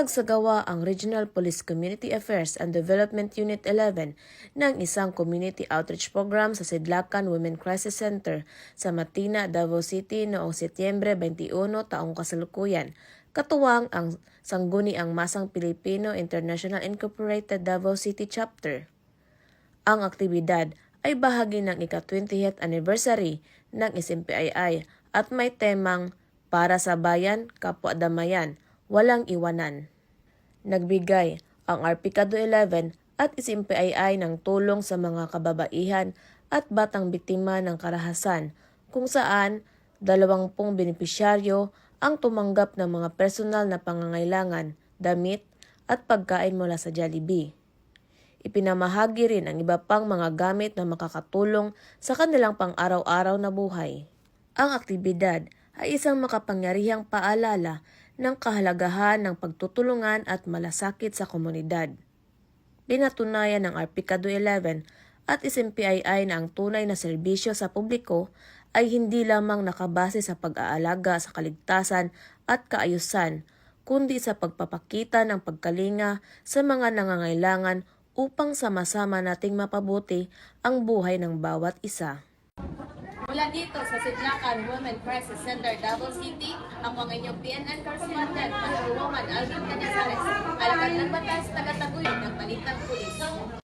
Nagsagawa ang Regional Police Community Affairs and Development Unit 11 ng isang community outreach program sa Sidlakan Women Crisis Center sa Matina, Davao City noong Setyembre 21 taong kasalukuyan. Katuwang ang Sangguniang Masang Pilipino International Incorporated Davao City Chapter. Ang aktibidad ay bahagi ng ika-20th anniversary ng SMPII at may temang para sa bayan, kapwa-damayan, walang iwanan. Nagbigay ang RPCADO 11 at SMPII ng tulong sa mga kababaihan at batang biktima ng karahasan kung saan 20 benepisyaryo ang tumanggap ng mga personal na pangangailangan, damit at pagkain mula sa Jollibee. Ipinamahagi rin ang iba pang mga gamit na makakatulong sa kanilang pang-araw-araw na buhay. Ang aktibidad ay isang makapangyarihang paalala ng kahalagahan ng pagtutulungan at malasakit sa komunidad. Pinatunayan ng RPCADO 11 at SMPII na ang tunay na serbisyo sa publiko ay hindi lamang nakabase sa pag-aalaga sa kaligtasan at kaayusan, kundi sa pagpapakita ng pagkalinga sa mga nangangailangan upang sama-sama nating mapabuti ang buhay ng bawat isa. Mula dito sa Sidlakan Women Crisis Center, Davao City, ako ang inyong PNN correspondent, Madam Woman Alvin Cañazares, alagad ng batas, taga-taguyod ng Balitang Pulis.